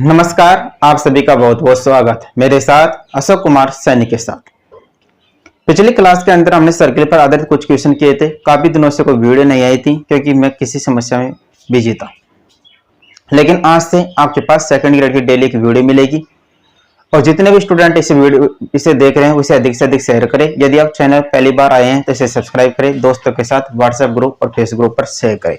नमस्कार, आप सभी का बहुत बहुत स्वागत है मेरे साथ अशोक कुमार सैनी के साथ। पिछली क्लास के अंदर हमने सर्किल पर आधारित कुछ क्वेश्चन किए थे। काफी दिनों से कोई वीडियो नहीं आई थी क्योंकि मैं किसी समस्या में बिजी था, लेकिन आज से आपके पास सेकंड ग्रेड की डेली की वीडियो मिलेगी। और जितने भी स्टूडेंट इसे देख रहे हैं उसे अधिक से अधिक शेयर करें। यदि आप चैनल पहली बार आए हैं तो इसे सब्सक्राइब करें, दोस्तों के साथ व्हाट्सएप ग्रुप और फेसबुक ग्रुप पर शेयर करें।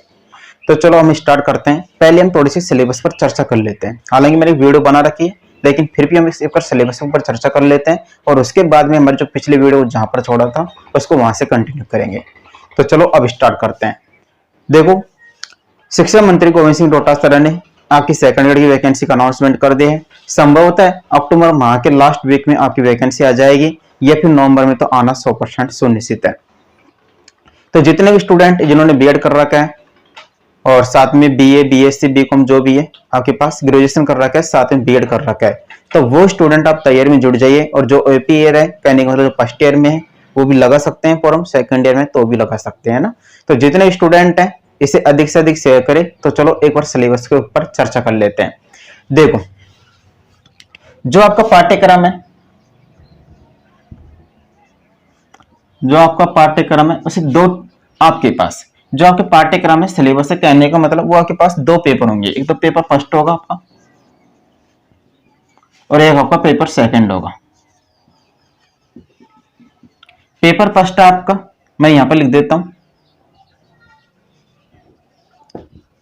तो चलो हम स्टार्ट करते हैं। पहले हम थोड़ी सी सिलेबस पर चर्चा कर लेते हैं। हालांकि मैंने वीडियो बना रखी है, लेकिन फिर भी हम इस पर सिलेबस पर चर्चा कर लेते हैं और उसके बाद में हमारी जो पिछली वीडियो जहां पर छोड़ा था उसको वहां से कंटिन्यू करेंगे। तो चलो अब स्टार्ट करते हैं। देखो, शिक्षा मंत्री गोविंद सिंह डोटासरा ने आपकी सेकंड ग्रेड की वैकेंसी का अनाउंसमेंट कर दिया है। संभवतः अक्टूबर माह के लास्ट वीक में आपकी वैकेंसी आ जाएगी या फिर नवंबर में तो आना 100% सुनिश्चित है। तो जितने भी स्टूडेंट जिन्होंने बीएड कर रखा है और साथ में बीए, बीएससी, बीकॉम जो भी है, आपके पास ग्रेजुएशन कर रखा है, साथ में बीएड कर रखा है, तो वो स्टूडेंट आप तैयारी में जुड़ जाइए। और जो एपी ईयर है, कहने का मतलब जो फर्स्ट ईयर में है वो भी लगा सकते हैं फॉर्म, सेकंड ईयर में तो भी लगा सकते हैं ना। तो जितने स्टूडेंट हैं इसे अधिक से अधिक शेयर करें। तो चलो एक बार सिलेबस के ऊपर चर्चा कर लेते हैं। देखो, जो आपका पाठ्यक्रम है उसे दो आपके पास जो आपके पाठ्यक्रम है सिलेबस से कहने का मतलब वो आपके पास दो पेपर होंगे। एक तो पेपर फर्स्ट होगा आपका और एक आपका पेपर सेकंड होगा। पेपर फर्स्ट आपका मैं यहां पर लिख देता हूं,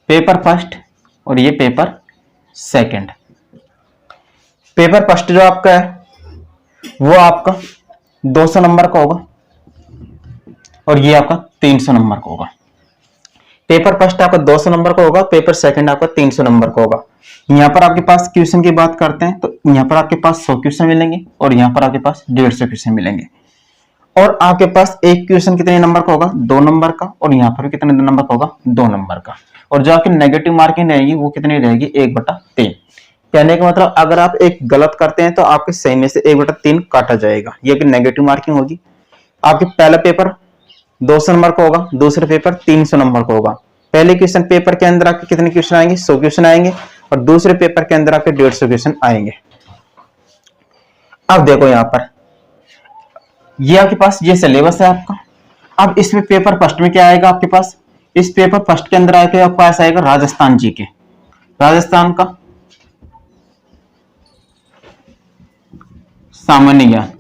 पेपर फर्स्ट, और ये पेपर सेकंड। पेपर फर्स्ट जो आपका है वो आपका 200 नंबर का होगा और ये आपका 300 नंबर का होगा। पेपर फर्स्ट आपका 200 नंबर का होगा, पेपर सेकंड आपका 300 नंबर का होगा। यहाँ पर आपके पास क्वेश्चन की बात करते हैं तो यहाँ पर आपके पास 100 क्वेश्चन मिलेंगे और यहाँ पर आपके पास 150 क्वेश्चन मिलेंगे। और आपके पास एक क्वेश्चन कितने नंबर का होगा? 2 नंबर का। और यहाँ पर कितने नंबर का होगा? 2 नंबर का। और जो आपकी नेगेटिव मार्किंग रहेगी वो कितनी रहेगी? 1/3। कहने का मतलब अगर आप एक गलत करते हैं तो आपके सही में से 1/3 काटा जाएगा, ये कि नेगेटिव मार्किंग होगी। आपके पहला पेपर 200 नंबर का होगा, दूसरा पेपर 300 नंबर का होगा। पहले क्वेश्चन पेपर के अंदर आपके कितने क्वेश्चन आएंगे? 100 क्वेश्चन आएंगे और दूसरे पेपर के अंदर आपके 150 क्वेश्चन आएंगे। अब देखो यहाँ पर ये आपके पास ये सिलेबस है आपका। अब इसमें पेपर फर्स्ट में क्या आएगा आपके पास? इस पेपर फर्स्ट के अंदर आके आपका ऐसा आएगा राजस्थान जी के, राजस्थान का सामान्य ज्ञान,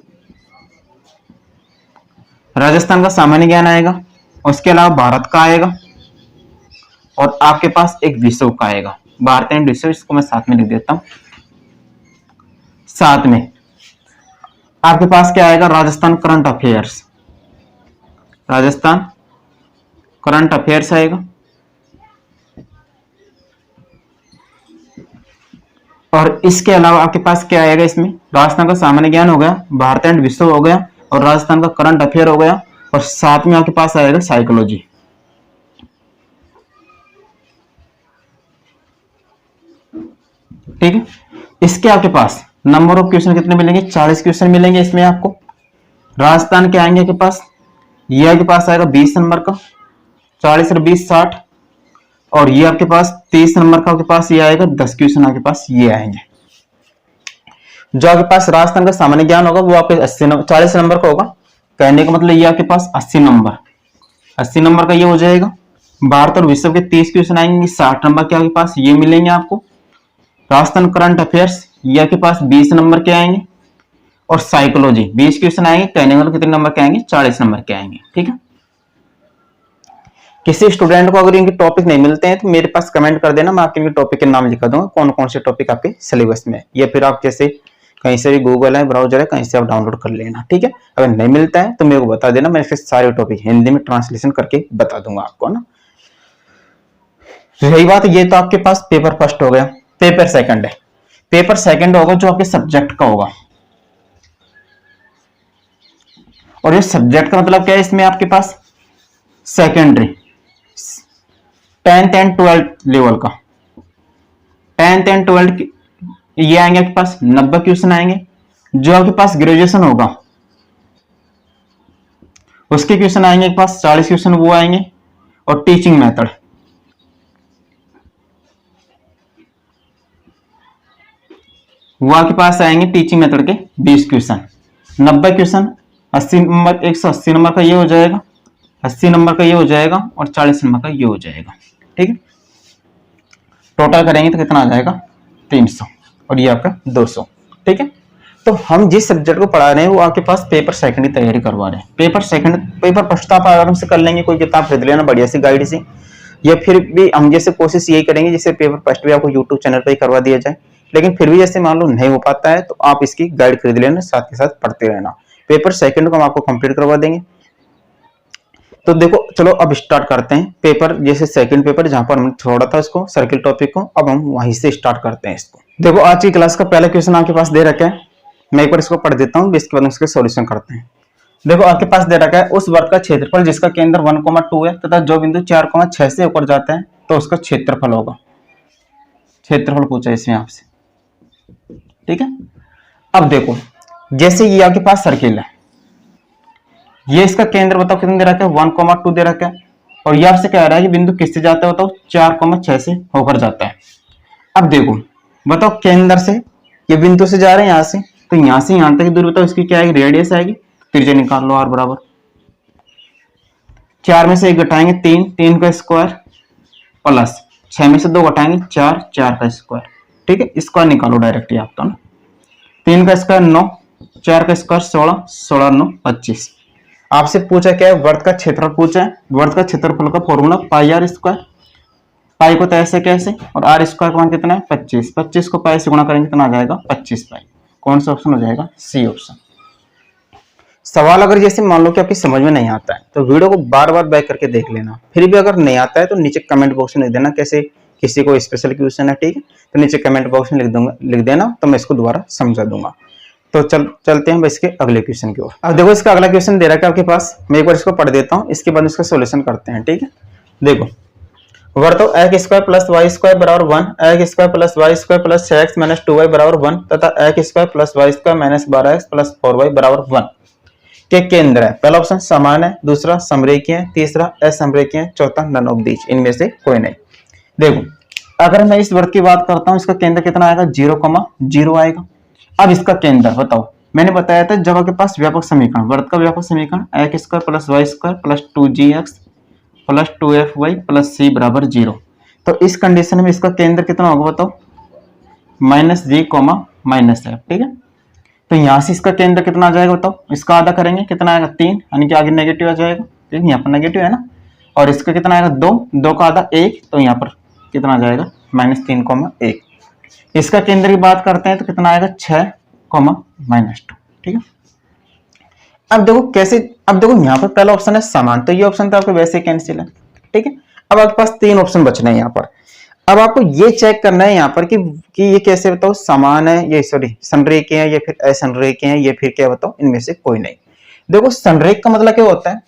राजस्थान का सामान्य ज्ञान आएगा। उसके अलावा भारत का आएगा और आपके पास एक विश्व का आएगा, भारत एंड विश्व, इसको मैं साथ में लिख देता हूं। साथ में आपके पास क्या आएगा? Rajasthan current affairs, Rajasthan current affairs आएगा। और इसके अलावा आपके पास क्या आएगा? इसमें राजस्थान का सामान्य ज्ञान हो गया, भारत एंड विश्व हो गया और राजस्थान का करंट अफेयर हो गया और साथ में आपके पास आएगा साइकोलॉजी। ठीक है, इसके आपके पास नंबर ऑफ क्वेश्चन कितने मिलेंगे? 40 क्वेश्चन मिलेंगे इसमें आपको। राजस्थान के आएंगे आपके पास, ये आपके पास आएगा 20 नंबर का, 40 और 20 60, और ये आपके पास 30 नंबर का आपके पास ये आएगा, 10 क्वेश्चन आपके पास ये आएंगे। जो आपके पास राजस्थान का सामान्य ज्ञान होगा वो आपके 40 नंबर का होगा। कहने का मतलब ये आपके पास 80 नंबर का ये हो जाएगा। भारत और विश्व के 30 क्वेश्चन आएंगे, 60 नंबर के आपके पास ये मिलेंगे आपको। राजस्थान करंट अफेयर्स ये आपके पास 20 नंबर के आएंगे और साइकोलॉजी 20 क्वेश्चन आएंगे। कहने का मतलब कितने नंबर के आएंगे? 40 नंबर के आएंगे। ठीक है, किसी स्टूडेंट को अगर इनके टॉपिक नहीं मिलते हैं तो मेरे पास कमेंट कर देना, मैं आपके इनके टॉपिक के नाम लिखा दूंगा कौन कौन से टॉपिक आपके सिलेबस में है। या फिर आप जैसे कहीं से भी गूगल है, ब्राउजर है, कहीं से आप डाउनलोड कर लेना। ठीक है, अगर नहीं मिलता है तो मेरे को बता देना, मैं इसके सारे टॉपिक हिंदी में ट्रांसलेशन करके बता दूंगा आपको ना। रही बात, ये तो आपके पास पेपर फर्स्ट हो गया। पेपर सेकंड है, पेपर सेकंड होगा जो आपके सब्जेक्ट का होगा। और ये सब्जेक्ट का मतलब क्या है? इसमें आपके पास secondary 10th and 12th level का, 10th एंड 12th ये आएंगे आपके पास 90 क्वेश्चन आएंगे। जो आपके पास ग्रेजुएशन होगा उसके क्वेश्चन आएंगे आपके पास 40 क्वेश्चन वो आएंगे। और टीचिंग मेथड वो आपके पास आएंगे टीचिंग मेथड के 20 क्वेश्चन, 90 क्वेश्चन 80 नंबर, 180 नंबर का ये हो जाएगा, 80 नंबर का ये हो जाएगा और 40 नंबर का ये हो जाएगा। ठीक है, टोटल करेंगे तो कितना आ जाएगा 300 और ये आपका 200। ठीक है, तो हम जिस सब्जेक्ट को पढ़ा रहे हैं वो आपके पास पेपर सेकंड की तैयारी करवा रहे हैं। पेपर सेकंड, पेपर फर्स्ट आप आराम से कर लेंगे, कोई किताब खरीद लेना बढ़िया सी गाइड से, या फिर भी हम जैसे कोशिश यही करेंगे जैसे पेपर फर्स्ट भी आपको यूट्यूब चैनल पर ही करवा दिया जाए। लेकिन फिर भी जैसे मान लो नहीं हो पाता है तो आप इसकी गाइड खरीद लेना, साथ के साथ पढ़ते रहना। पेपर सेकंड को हम आपको कंप्लीट करवा देंगे। तो देखो चलो अब स्टार्ट करते हैं पेपर, जैसे सेकंड पेपर जहां पर हमने छोड़ा था इसको सर्किल टॉपिक को, अब हम वहीं से स्टार्ट करते हैं इसको। देखो आज की क्लास का पहला क्वेश्चन आपके पास दे रखा है, मैं एक बार इसको पढ़ देता हूँ, इसके बाद उसके सॉल्यूशन करते हैं। देखो आपके पास दे रखा है उस वर्ग का क्षेत्रफल जिसका केंद्र 1,2 है तथा जो बिंदु 4,6 से ऊपर जाता है तो उसका क्षेत्रफल होगा। क्षेत्रफल पूछा इसमें आपसे। ठीक है, अब देखो जैसे ये आपके पास सर्किल है, ये इसका केंद्र बताओ कितना दे रखा है 1,2 दे रखा है, और ये आपसे कह रहा है कि बिंदु किससे जाता है बताओ 4,6 से होकर जाता है। अब देखो बताओ केंद्र से ये बिंदु से जा रहे हैं यहाँ से यहां तक की दूरी बताओ इसकी क्या आएगी, रेडियस आएगी। त्रिज्या निकाल लो, r बराबर 4 में से 1 घटाएंगे 3, 3 का स्क्वायर प्लस 6 में से 2 घटाएंगे 4, 4 का स्क्वायर। ठीक है, स्क्वायर निकालो डायरेक्टली आपका ना, 3 का स्क्वायर 9, 4 का स्क्वायर 16, 16 9 25। आपसे पूछा क्या है, वर्ग का क्षेत्रफल पूछा है। वर्ग का क्षेत्रफल का फॉर्मूला पाई आर स्क्वायर, पाई को तो ऐसे कैसे और आर स्क्वायर का मान कितना है 25, 25 को पाई से गुणा करेंगे कितना आ जाएगा 25 पाई। कौन सा ऑप्शन हो जाएगा, सी ऑप्शन। सवाल अगर जैसे मान लो कि आपकी समझ में नहीं आता है तो वीडियो को बार बार बैक करके देख लेना, फिर भी अगर नहीं आता है तो नीचे कमेंट बॉक्स में लिख देना कैसे किसी को स्पेशल क्वेश्चन है। ठीक है, तो नीचे कमेंट बॉक्स में लिख देना, तो मैं इसको दोबारा समझा दूंगा। तो चलते हैं इसके अगले क्वेश्चन की ओर। अब देखो इसका अगला क्वेश्चन दे रहा है आपके पास, मैं एक बार इसको पढ़ देता हूँ, इसके बाद इसका सोल्यूशन करते हैं। ठीक है, देखो वर्तो x square plus y square बराबर 1, x square plus y square plus 6x minus 2y बराबर 1 तथा x square plus y square minus 12x plus 4y बराबर 1 के केंद्र है। पहला ऑप्शन समान है, दूसरा समरेखीय है, तीसरा असमरेखीय है, चौथा नन ऑफ दीज, इनमें से कोई नहीं। देखो अगर मैं इस वर्ग की बात करता हूँ इसका केंद्र कितना आएगा 0,0 आएगा। अब इसका केंद्र बताओ, मैंने बताया था जब आपके पास व्यापक समीकरण, वर्ग का व्यापक समीकरण x square plus y square plus 2gx plus 2fy plus c बराबर 0, तो इस कंडीशन में इसका केंद्र कितना होगा बताओ -g, -f। ठीक है, तो यहां से इसका केंद्र कितना आ जाएगा बताओ, इसका आधा करेंगे कितना आएगा 3, यानी कि आगे नेगेटिव आ जाएगा। ठीक है, यहाँ पर नेगेटिव है ना, और इसका कितना आएगा 2, 2 का आधा 1, तो यहाँ पर कितना आ जाएगा -3,1। इसका केंद्र की बात करते हैं तो कितना आएगा 6, -2। ठीक है, अब देखो कैसे, अब देखो यहाँ पर पहला ऑप्शन है समान, तो ये ऑप्शन तो आपको वैसे कैंसिल है। ठीक है, अब आपके पास 3 ऑप्शन बच रहे हैं यहाँ पर। अब आपको ये चेक करना है यहाँ पर कि ये कैसे बताओ समान है, ये सॉरी संरेखीय है, या फिर असंरेखीय है, ये फिर क्या बताओ इनमें से कोई नहीं। देखो संरेख का मतलब क्या होता है,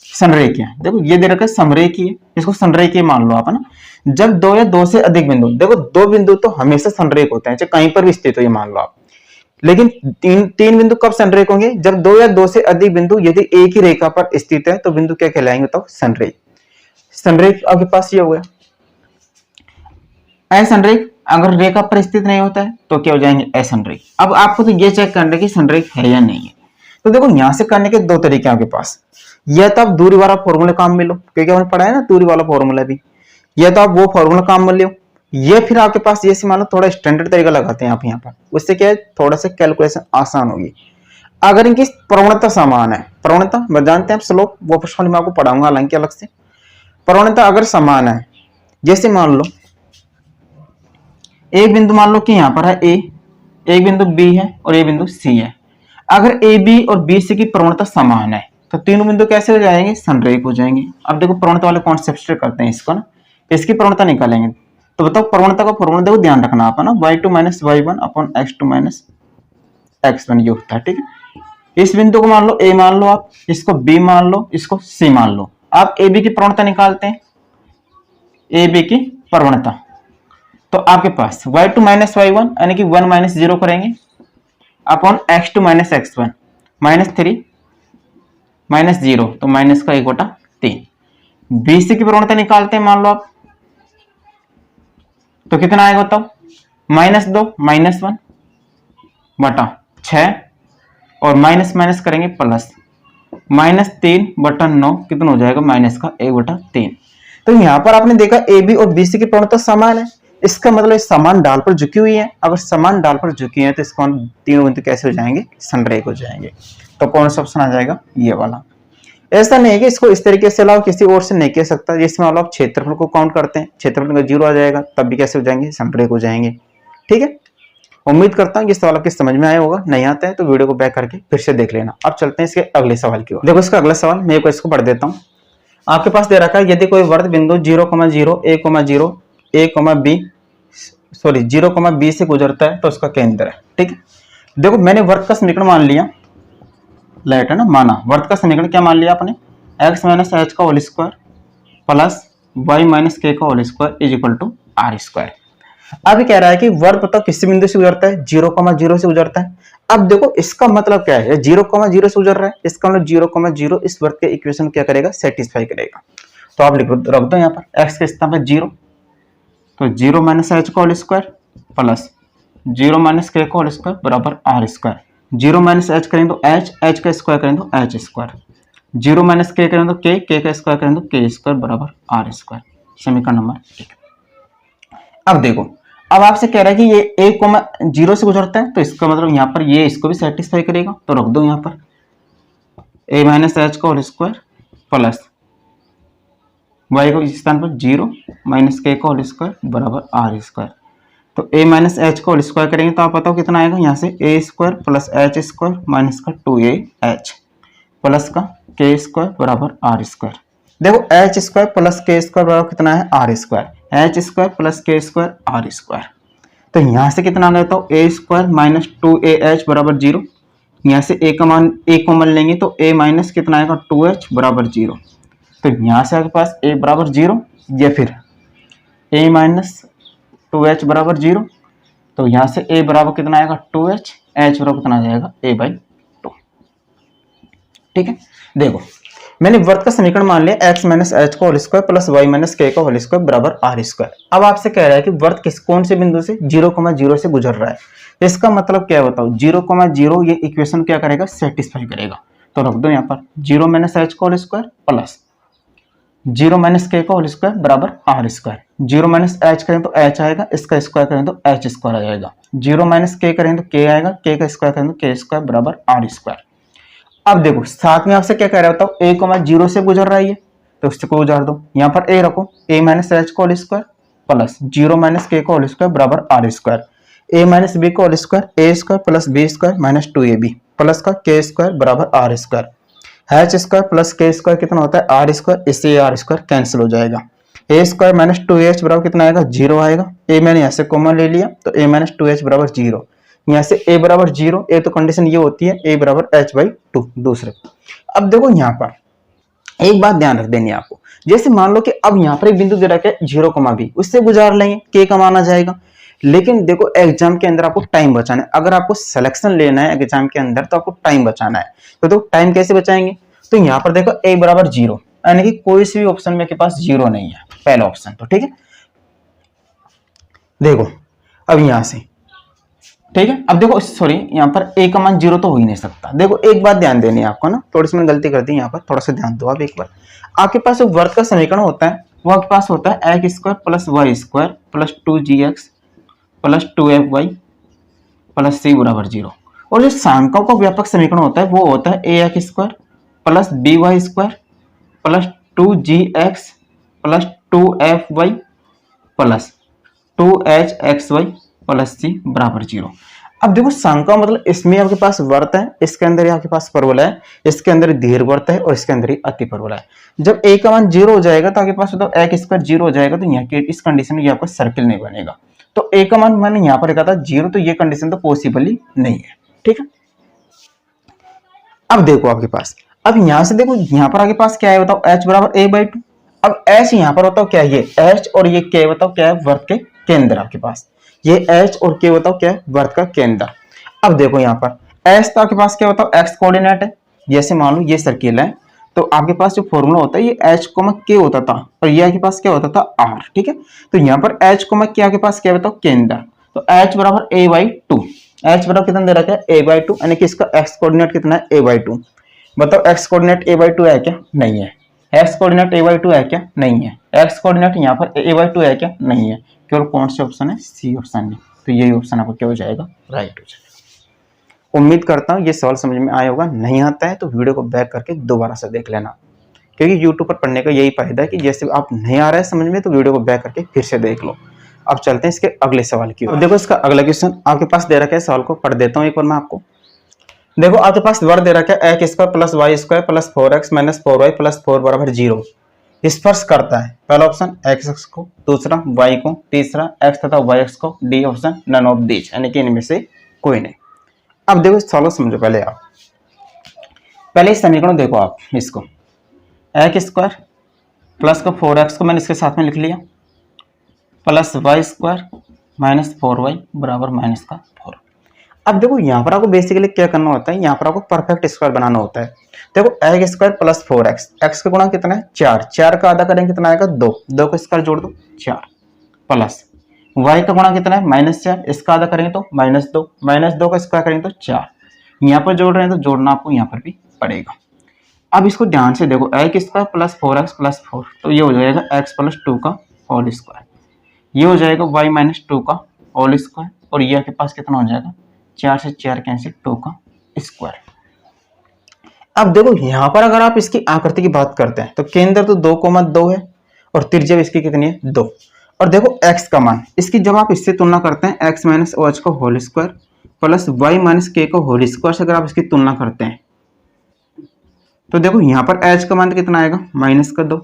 संरेखीय। देखो ये दे रखा है समरेखीय, इसको संरेखीय मान लो आप है ना। जब 2 या 2 से अधिक बिंदु, देखो 2 बिंदु तो हमेशा संरेख होते हैं चाहे कहीं पर भी स्थित हो, ये मान लो आप। लेकिन तीन बिंदु कब संरेख होंगे, जब 2 या 2 से अधिक बिंदु यदि एक ही रेखा पर स्थित है तो बिंदु क्या कहलाएंगे बताओ संरेख। संरेख आपके पास ये हो गया। असंरेख अगर रेखा पर स्थित नहीं होता है तो क्या हो जाएंगे असंरेख। अब आपको तो ये चेक करना है कि संरेख है या नहीं है। तो देखो यहां से करने के 2 तरीके आपके पास, या तो आप दूरी वाला फॉर्मूला काम में लो, क्योंकि हमने पढ़ा है ना दूरी वाला फॉर्मूला भी, या तो आप वो फॉर्मूला काम में लो, ये फिर आपके पास ये मान लो थोड़ा स्टैंडर्ड तरीका लगाते हैं आप यहाँ पर, उससे क्या है थोड़ा सा कैलकुलेशन आसान होगी। अगर इनकी प्रवणता समान है, प्रवणता जानते हैं आप स्लोप, वो प्रश्न मैं आपको पढ़ाऊंगा हालांकि अलग से। प्रवणता अगर समान है, जैसे मान लो एक बिंदु मान लो कि यहाँ पर है ए, एक बिंदु बी है और एक बिंदु सी है। अगर ए बी और बी सी की प्रवणता समान है तो तीनों बिंदु कैसे हो जाएंगे संरेख हो जाएंगे। अब देखो प्रवणता वाले कॉन्सेप्ट से करते हैं इसको ना, इसकी प्रवणता निकालेंगे। तो बताओ प्रवणता का फॉर्मूला देखो ध्यान रखना आप है ना, y2 - y1 upon x2 - x1 ये होता है। ठीक है, इस बिंदु को मान लो a मान लो आप, इसको b मान लो, इसको c मान लो। आप a b की प्रवणता निकालते हैं, a b की प्रवणता, तो आपके पास y2 - y1 यानी कि 1 - 0 करेंगे अपॉन x2 - x1 -3 -0, तो माइनस का 1/3। bc की प्रवणता निकालते हैं मान लो आप, तो कितना आएगा बताओ -2 -1 बटा 6 और माइनस माइनस करेंगे प्लस, -3/9 कितना हो जाएगा, माइनस का 1/3। तो यहाँ पर आपने देखा ए बी और बी सी की पूर्णतः समान है, इसका मतलब समान डाल पर झुकी हुई है। अगर समान डाल पर झुकी है तो इसका तीनों बिंदु कैसे हो जाएंगे, संरेख हो जाएंगे। तो कौन सा ऑप्शन आ जाएगा, ये वाला। ऐसा नहीं है कि इसको इस तरीके से अलावा किसी और से नहीं कह सकता, जिसमें आप क्षेत्रफल को काउंट करते हैं, क्षेत्रफल का 0 आ जाएगा, तब भी कैसे हो जाएंगे, संरेख हो जाएंगे। ठीक है, उम्मीद करता हूँ कि सवाल आपके समझ में आया होगा। नहीं आता है तो वीडियो को बैक करके फिर से देख लेना। अब चलते हैं इसके अगले सवाल की ओर। देखो इसका अगला सवाल मैं इसको पढ़ देता हूँ। आपके पास दे रखा है, यदि कोई वृत्त बिंदु 0,0 a,0 b से गुजरता है तो उसका केंद्र है। ठीक है, देखो मैंने वृत्त का समीकरण मान लिया, लाइट है ना, माना वृत्त का समीकरण क्या मान लिया आपने, x - h का whole square plus y - k का whole square is equal to r square. अब कह रहा है कि वृत्त बताओ किस बिंदु से गुजरता है, 0,0 से गुजरता है। अब देखो इसका मतलब क्या है, 0,0 से गुजर रहा है, इसका मतलब 0,0 इस वृत्त के इक्वेशन क्या करेगा, सेटिस्फाई करेगा। तो आप रख दो यहाँ पर x के स्थान पर 0, तो 0 - h का होल स्क्वायर प्लस 0 - k का होल स्क्वायर बराबर r स्क्वायर। 0 - h करें तो h का स्क्वायर करें तो h स्क्वायर, 0 - k करें तो k का स्क्वायर करें तो k स्क्वायर बराबर r स्क्वायर। समीकरण नंबर 1। अब देखो, अब आपसे कह रहा है कि ये 1,0 से गुजरता है, तो इसका मतलब यहाँ पर ये इसको भी सेटिस्फाई करेगा। तो रख दो यहाँ पर a - h का होल स्क्वायर प्लस y को इस स्थान पर 0 - k का होल स्क्वायर बराबर r स्क्वायर। तो a - h का होल स्क्वायर करेंगे तो आप बताओ कितना आएगा, यहाँ से a square plus h square minus का 2ah प्लस का k स्क्वायर बराबर r स्क्वायर। देखो h square plus k square बराबर कितना है, r square, h square plus k square r square. तो यहाँ से कितना आ गया, तो a स्क्वायर माइनस 2ah बराबर 0। यहाँ से a कॉमन लेंगे तो a माइनस कितना आएगा, 2h बराबर 0। तो यहाँ से आपके पास a बराबर 0 या फिर a माइनस 2h बराबर 0। तो यहाँ से a बराबर कितना आएगा, 2h, h बराबर कितना आ जाएगा, a/2। ठीक है, देखो मैंने वृत्त का समीकरण मान लिया, x - h का whole square plus y - k का होल स्क्वायर बराबर r स्क्वायर। अब आपसे कह रहा है कि वृत्त कौन से बिंदु से, 0,0 से गुजर रहा है। इसका मतलब क्या है बताओ, 0,0 ये इक्वेशन क्या करेगा, सेटिस्फाई करेगा। तो रख दो यहाँ पर 0 - h का होल स्क्वायर प्लस 0 - k का होल स्क्वायर बराबर r स्क्वायर। 0 - h करें तो h आएगा, इसका स्क्वायर करें तो h स्क्वायर आ जाएगा। 0 - k करें तो k आएगा, k का स्क्वायर करें तो k स्क्वायर बराबर r स्क्वायर। अब देखो साथ में आपसे क्या कह रहा है बताओ, 1,0 से गुजर रहा है ये, तो इससे को गुजार दो, यहाँ पर a रखो, a - h का होल स्क्वायर प्लस 0 - k का होल स्क्वायर बराबर r स्क्वायर, a - b का whole square a square plus b square minus 2ab plus का k स्क्वायर बराबर r square. h square plus k square कितना होता है, r square, इससे r square cancel हो जाएगा। a स्क्वायर माइनस 2h बराबर कितना आएगा, 0 आएगा। a मैंने यहाँ से कॉमन ले लिया तो a - 2h बराबर 0। यहाँ से a बराबर 0, a तो कंडीशन ये होती है a बराबर h/2 दूसरे। अब देखो यहाँ पर एक बात ध्यान रख देनी है आपको, जैसे मान लो कि अब यहाँ पर एक बिंदु दे रखा है 0,b, उससे गुजार लेंगे, k का मान आ जाएगा। लेकिन देखो एग्जाम के अंदर आपको टाइम बचाना है, अगर आपको सिलेक्शन लेना है एग्जाम के अंदर तो आपको टाइम बचाना है। तो देखो टाइम कैसे बचाएंगे, तो यहाँ पर देखो a बराबर 0, यानी कि कोई सी भी ऑप्शन में के पास 0 नहीं है, पहला ऑप्शन। तो ठीक है, देखो अब यहाँ से, ठीक है, अब देखो सॉरी यहाँ पर a का मान 0 तो हो ही नहीं सकता। देखो एक बात ध्यान देनी है आपको ना, थोड़ी सी मैंने गलती कर दी यहाँ पर, थोड़ा सा ध्यान दो आप एक बार। आपके पास जो वृत्त का समीकरण होता है वो आपके पास होता है x square plus y square plus 2gx plus 2fy plus c बराबर 0। और जो सांख्यों का व्यापक समीकरण होता है वो होता है ax square plus by square plus 2gx plus 2fy plus 2hxy plus c बराबर 0। अब देखो संख्या मतलब इसमें आपके पास वृत्त है, इसके अंदर आपके पास परवलय है, इसके अंदर दीर्घवृत्त है और इसके अंदर ही अति परवलय है। जब a का मान 0 हो जाएगा तो आपके पास मतलब x स्क्वायर 0 हो जाएगा, तो यहाँ की इस कंडीशन में आपका सर्किल नहीं बनेगा। तो a का मान मैंने यहाँ पर लिखा था 0, तो ये कंडीशन तो पॉसिबल ही नहीं है। ठीक है, अब देखो आपके पास, अब यहाँ से देखो यहाँ पर आपके पास क्या है बताओ, h बराबर a/2। अब h यहाँ पर बताओ क्या है, ये h और ये k बताओ क्या है, वृत्त के केंद्र। आपके पास ये h और k बताओ क्या है, वृत्त का केंद्र। अब देखो यहाँ पर s तो आपके पास क्या बताओ, x कोऑर्डिनेट है। जैसे मान लो ये सर्किल है तो आपके पास जो फॉर्मूला होता है ये h, k होता था और ये आपके पास क्या होता था, r। ठीक है, तो यहाँ पर h, k आपके पास क्या बताओ, केंद्र। तो h बराबर a/2। एच बराबर कितना दे रखा है a/2, यानी कि इसका एक्स कोऑर्डिनेट कितना है a/2। बताओ एक्स कोऑर्डिनेट a/2 है क्या? नहीं है। एक्स कोऑर्डिनेट a/2 है क्या? नहीं है। एक्स कोऑर्डिनेट यहाँ पर a/2 है क्या? नहीं है। केवल कौन सा ऑप्शन है? सी ऑप्शन है। तो यही ऑप्शन आपको क्या हो जाएगा? राइट हो जाएगा। उम्मीद करता हूँ ये सवाल समझ में आया होगा। नहीं आता है तो वीडियो को बैक करके दोबारा से देख लेना, क्योंकि यूट्यूब पर पढ़ने का यही फायदा है कि जैसे आप नहीं आ रहा है समझ में तो वीडियो को बैक करके फिर से देख लो। अब चलते हैं इसके अगले सवाल की ओर। देखो इसका अगला क्वेश्चन आपके पास दे रखा है, सवाल को पढ़ देता हूँ एक बार मैं आपको। देखो आपके पास वर्ग दे रखा है x square plus y square plus 4x minus 4y plus 4 बराबर 0 स्पर्श करता है। पहला ऑप्शन x को, दूसरा y को, तीसरा x तथा yx को, D option none of these, यानी कि इनमें से कोई नहीं। अब देखो सवाल समझो पहले आप। पहले इस समीकरण देखो आप, इसको एक्स स्क्वायर प्लस का 4x को मैंने इसके साथ में लिख लिया plus y square minus 4y बराबर माइनस का 4। अब देखो यहाँ पर आपको बेसिकली क्या करना होता है, यहाँ पर आपको परफेक्ट स्क्वायर बनाना होता है। देखो x square plus 4x, x का गुणा कितना है 4, 4 का आधा करेंगे कितना आएगा 2, 2 का स्क्वायर जोड़ दो 4, प्लस y का गुणा कितना है -4, इसका आधा करेंगे तो -2, -2 का स्क्वायर करेंगे तो 4, यहाँ पर जोड़ रहे हैं तो जोड़ना आपको यहाँ पर भी पड़ेगा। अब इसको ध्यान से देखो, x square plus 4x plus 4, तो ये हो जाएगा x प्लस 2 का होल स्क्वायर, ये हो जाएगा y माइनस 2 का होल स्क्वायर, और ये आपके पास कितना हो जाएगा 4 से 4 कैंसिल 2 का स्क्वायर। अब देखो यहाँ पर अगर आप इसकी आकृति की बात करते हैं तो केंद्र तो 2,2 है और त्रिज्या इसकी कितनी है 2। और देखो x का मान, इसकी जब आप इससे तुलना करते हैं x माइनस ओ एच का whole square plus y minus K का होल स्क्वायर से अगर आप इसकी तुलना करते हैं तो देखो यहाँ पर h का मान कितना आएगा -2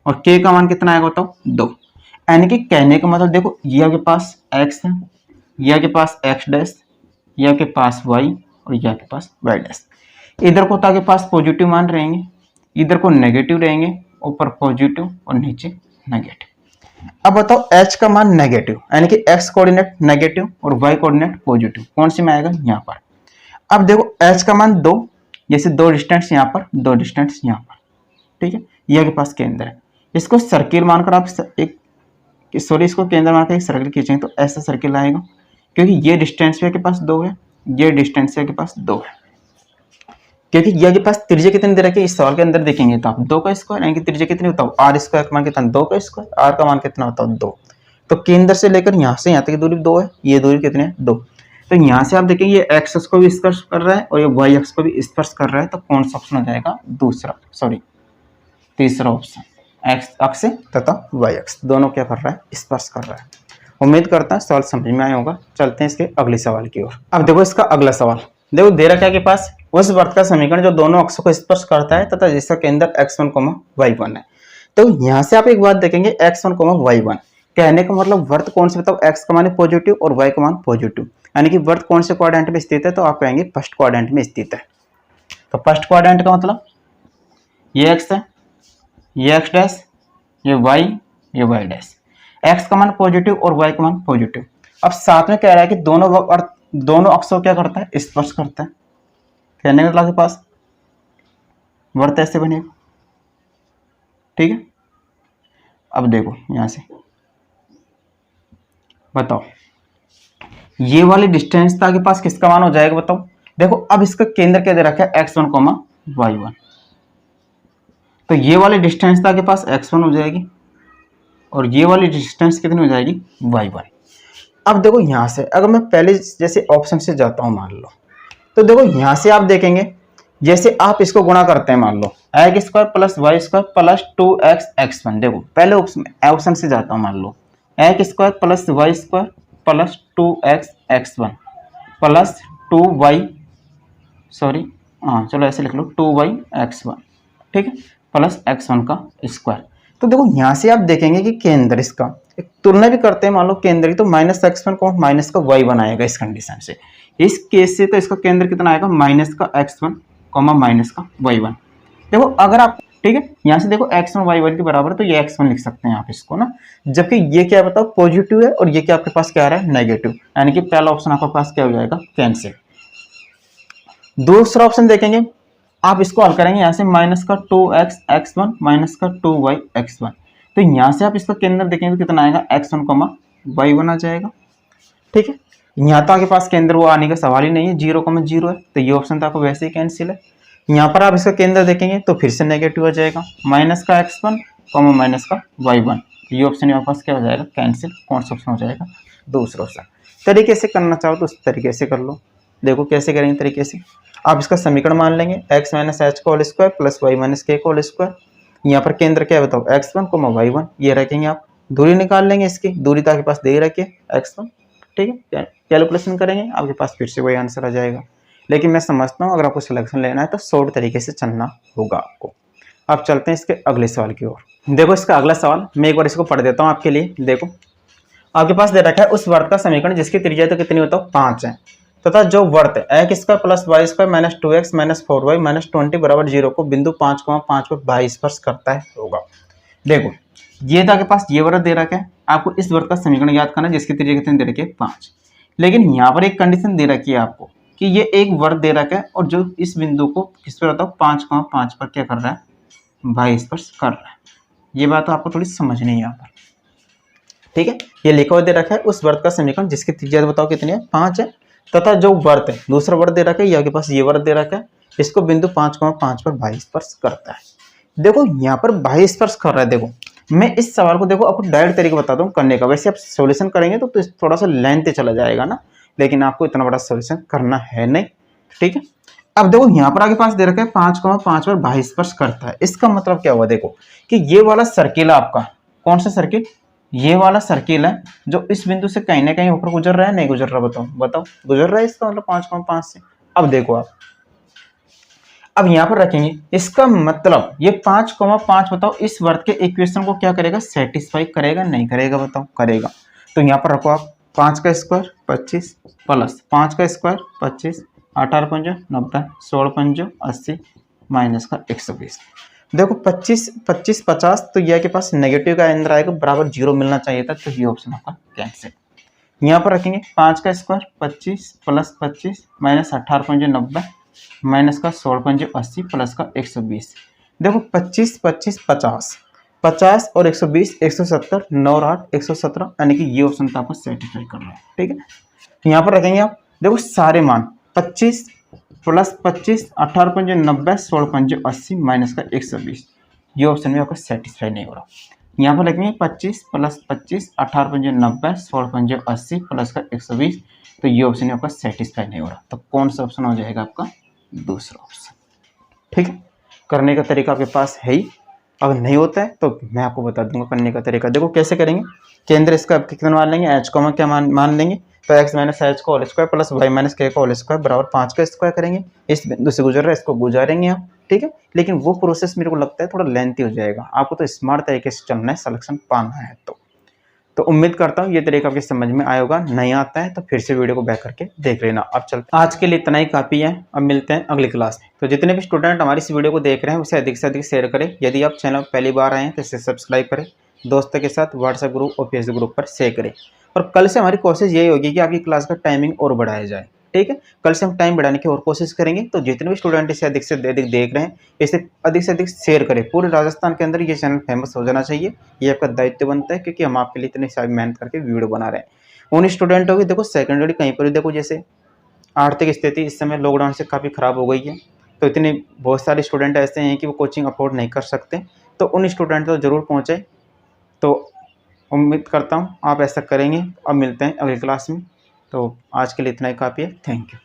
और k का मान कितना आएगा बताओ 2। यानी कि कहने का मतलब देखो ये आपके पास x है, ये आपके पास x डैश, ये आपके पास y और ये आपके पास y डैश। इधर को तो आपके पास पॉजिटिव मान रहेंगे, इधर को नेगेटिव रहेंगे, ऊपर पॉजिटिव और नीचे नेगेटिव। अब बताओ h का मान नेगेटिव, यानी कि x कोऑर्डिनेट नेगेटिव और y कोऑर्डिनेट पॉजिटिव, कौन सी में आएगा यहाँ पर। अब देखो h का मान 2, जैसे 2 डिस्टेंस यहाँ पर 2 डिस्टेंस यहाँ पर, ठीक है, ये आपके पास केंद्र है। इसको सर्किल मानकर आप इसको केंद्र मानकर एक सर्किल खींचेंगे तो ऐसा सर्किल आएगा, क्योंकि ये डिस्टेंस भी आपके पास 2 है, ये डिस्टेंस भी आपके पास 2 है, क्योंकि ये के पास त्रिज्या कितनी दे रखी है इस सवाल के अंदर देखेंगे तो आप 2 का स्क्वायर, यानी कि त्रिज्या कितनी होता है आर स्क्वायर का मान कितना 2 का स्क्वायर, आर का मान कितना होता है 2। तो केंद्र से लेकर यहाँ से यहाँ तक की दूरी 2 है, ये दूरी कितनी है 2। तो यहाँ से आप देखेंगे ये एक्स अक्ष को भी स्पर्श कर रहा है और ये वाई अक्ष को भी स्पर्श कर रहा है, तो कौन सा ऑप्शन हो जाएगा तीसरा ऑप्शन, एक्स अक्ष तथा वाई अक्ष दोनों क्या कर रहा है स्पर्श कर रहा है। उम्मीद करता है सवाल समझ में आया होगा। चलते हैं इसके अगले सवाल की ओर। अब देखो इसका अगला सवाल, देखो दे रखा है के पास उस वृत्त का समीकरण जो दोनों अक्षों को स्पर्श करता है तथा जिसका केंद्र x1, y1 है। तो यहाँ से आप एक बात देखेंगे x1, y1, कहने का मतलब वृत्त कौन से बताओ, x का मान पॉजिटिव और y का मान पॉजिटिव, यानी कि वृत्त कौन से क्वाड्रेंट में स्थित है, तो आप कहेंगे फर्स्ट क्वाड्रेंट में स्थित है। तो फर्स्ट क्वाड्रेंट का मतलब ये x है, ये x डैश, ये y, ये y डैश, x का मान पॉजिटिव और y का मान पॉजिटिव। अब साथ में कह रहा है कि दोनों अक्षों क्या करता है स्पर्श करता है, कहने का मतलब पास वृत्त ऐसे बनेगा, ठीक है। अब देखो यहां से बताओ ये वाली डिस्टेंस था के पास किसका मान हो जाएगा बताओ। देखो अब इसका केंद्र क्या दे रखा है x1, y1, तो ये वाली डिस्टेंस था के पास x1 हो जाएगी और ये वाली डिस्टेंस कितनी हो जाएगी y1। अब देखो यहां से अगर मैं पहले जैसे ऑप्शन से जाता हूं मान लो, तो देखो यहां से आप देखेंगे जैसे आप इसको गुणा करते हैं, मान लो x square plus y square plus 2x x1। देखो पहले ऑप्शन से जाता हूं, मान लो x square plus y square plus 2x x1 plus 2y, sorry चलो ऐसे लिख लो 2y x1, ठीक है, प्लस x1 का स्क्वायर। तो देखो यहाँ से आप देखेंगे कि केंद्र इसका एक तुलना भी करते हैं, मान लो केंद्र की, तो -x1 को माइनस का y1 आएगा इस कंडीशन से। इस केस से तो इसका केंद्र कितना आएगा माइनस का x1, माइनस का y1। देखो अगर आप, ठीक है, यहाँ से देखो x1 y1 के बराबर है तो ये x1 लिख सकते हैं आप इसको ना, जबकि ये क्या बताओ पॉजिटिव है और ये क्या आपके पास क्या आ रहा है नेगेटिव, यानी कि पहला ऑप्शन आपके पास क्या हो जाएगा कैंसिल। दूसरा ऑप्शन देखेंगे आप, इसको हल करेंगे यहाँ से माइनस का 2x x1 माइनस का 2y x1, तो यहाँ से आप इसका केंद्र देखेंगे तो कितना आएगा x1, y1 आ जाएगा, ठीक है। यहाँ तो आपके पास केंद्र वो आने का सवाल ही नहीं है, 0,0 है, तो ये ऑप्शन तो आपको वैसे ही कैंसिल है। यहाँ पर आप इसका केंद्र देखेंगे तो फिर से नेगेटिव हो जाएगा, माइनस का x1 माइनस का y1, ये ऑप्शन आपके पास क्या हो जाएगा, कैंसिल। कौन सा ऑप्शन हो जाएगा, दूसरा ऑप्शन। तरीके से करना चाहो तो उस तरीके से कर लो। देखो कैसे करेंगे तरीके से, आप इसका समीकरण मान लेंगे x माइनस एच का whole square plus y minus K whole square. यहाँ पर केंद्र क्या बताओ, x1 y1, ये रखेंगे आप। दूरी निकाल लेंगे, इसकी दूरी तो आपके पास दे रखी है x1, ठीक है। कैलकुलेशन करेंगे आपके पास फिर से वही आंसर आ जाएगा। लेकिन मैं समझता हूँ अगर आपको सिलेक्शन लेना है तो शॉर्ट तरीके से चलना होगा आपको। अब चलते हैं इसके अगले सवाल की ओर। देखो इसका अगला सवाल मैं एक बार इसको पढ़ देता हूँ आपके लिए। देखो आपके पास दे रखा है उस वर्ग का समीकरण जिसकी त्रिज्या तो कितनी बताओ, 5 है, तथा जो वर्त x square plus y square minus 2x minus 4y minus 20 बराबर 0 को बिंदु 5,5 पर बाह्य स्पर्श करता है होगा। देखो ये तो आपके पास ये वर्त दे रखा है, आपको इस वर्त का समीकरण याद करना है जिसकी त्रिज्या कितनी दे रखी है, 5। लेकिन यहाँ पर एक कंडीशन दे रखी है आपको कि ये एक वर्त दे रखा है और जो इस बिंदु को किस पर बताओ 5,5 पर क्या कर रहा है, बाह्य स्पर्श कर रहा है। ये बात आपको थोड़ी समझनी है यहाँ पर, ठीक है। ये लिखा हुआ दे रखा है उस वर्त का समीकरण जिसकी त्रिज्या बताओ कितनी है, 5 है, तथा जो वर्त है दूसरा वर्त दे रखा है, ये आपके पास ये वर्त दे रखा है, इसको बिंदु 5,5 पर बाह्य स्पर्श करता है। देखो यहाँ पर बाह्य स्पर्श कर रहा है। देखो मैं इस सवाल को देखो आपको डायरेक्ट तरीके बताता हूँ करने का। वैसे आप सॉल्यूशन करेंगे तो थोड़ा सा लेंथ चला जाएगा ना, लेकिन आपको इतना बड़ा सॉल्यूशन करना है नहीं, ठीक है। अब देखो यहाँ पर आपके पास दे रखा है 5,5 पर बाह्य स्पर्श करता है। इसका मतलब क्या हुआ, देखो कि ये वाला सर्किल है आपका, कौन सा सर्किल, ये वाला सर्किल है जो इस बिंदु से कहीं ना कहीं ऊपर गुजर रहा है, नहीं गुजर रहा, बताओ बताओ, गुजर रहा है, इसका मतलब 5,5 से। अब देखो आप अब यहाँ पर रखेंगे, इसका मतलब ये 5,5 बताओ इस वर्ग के इक्वेशन को क्या करेगा, सेटिस्फाई करेगा, नहीं करेगा, बताओ करेगा। तो यहाँ पर रखो आप 5 का स्क्वायर 25 प्लस 5 का स्क्वायर 25, 18 पंजे 90, 16 पंजे 80 माइनस का 120। देखो 25 25 50, तो यह के पास नेगेटिव का अंदर आएगा, बराबर 0 मिलना चाहिए था, तो ये ऑप्शन आपका कैंसिल। यहाँ पर रखेंगे 5 का स्क्वायर 25 प्लस 25 माइनस 18 पंजे 90 माइनस का 16 पंजे 80 प्लस का 120। देखो 25 25 50 50 और 120 170 9 और 8 117, यानी कि ये ऑप्शन तो आपको सेटिस्फाई करना है, ठीक है। यहाँ पर रखेंगे आप, देखो सारे मान 25 प्लस 25 18 पंजे 90 16 पंजे 80 माइनस का 120, ये ऑप्शन में आपको सेटिस्फाई नहीं हो रहा। यहाँ पर लिखेंगे 25 प्लस 25 18 पंजे 90 16 पंजे 80 प्लस का 120, तो ये ऑप्शन में आपका सेटिस्फाई नहीं हो रहा। तो कौन सा ऑप्शन हो जाएगा आपका, दूसरा ऑप्शन, ठीक है। करने का तरीका आपके पास है ही, अगर नहीं होता है तो मैं आपको बता दूंगा करने का तरीका। देखो कैसे करेंगे, केंद्र इसका कितना मान लेंगे, एच को क्या मान लेंगे, तो एक्स माइनस एच का whole square plus y minus K का होल स्क्वायर बराबर 5 का स्क्वायर करेंगे। इस बिंदु से गुजर रहा है, इसको गुजारेंगे आप, ठीक है। लेकिन वो प्रोसेस मेरे को लगता है थोड़ा लेंथी हो जाएगा, आपको तो स्मार्ट तरीके से चलना है, सिलेक्शन पाना है। तो उम्मीद करता हूँ ये तरीका आपके समझ में आया होगा। नहीं आता है तो फिर से वीडियो को बैक करके देख लेना। अब चलते आज के लिए इतना ही काफ़ी है, अब मिलते हैं अगली क्लास में। तो जितने भी स्टूडेंट हमारी इस वीडियो को देख रहे हैं उसे अधिक से अधिक शेयर करें। यदि आप चैनल पहली बार आए हैं तो इसे सब्सक्राइब करें, दोस्तों के साथ व्हाट्सएप ग्रुप और फेसबुक ग्रुप पर शेयर करें। और कल से हमारी कोशिश यही होगी कि आपकी क्लास का टाइमिंग और बढ़ाया जाए, ठीक है। कल से हम टाइम बढ़ाने की और कोशिश करेंगे। तो जितने भी स्टूडेंट इसे अधिक से अधिक देख रहे हैं इसे अधिक से अधिक शेयर करें। पूरे राजस्थान के अंदर ये चैनल फेमस हो जाना चाहिए, ये आपका दायित्व बनता है, क्योंकि हम आपके लिए इतनी सारी मेहनत करके वीडियो बना रहे हैं। उन स्टूडेंटों की देखो सेकेंडरी कहीं पर भी देखो, जैसे आर्थिक स्थिति इस समय लॉकडाउन से काफ़ी ख़राब हो गई है, तो इतने बहुत सारे स्टूडेंट ऐसे हैं कि वो कोचिंग अफोर्ड नहीं कर सकते, तो उन स्टूडेंट तो ज़रूर पहुँचे। तो उम्मीद करता हूँ आप ऐसा करेंगे। अब मिलते हैं अगली क्लास में। तो आज के लिए इतना ही काफ़ी है। Thank you.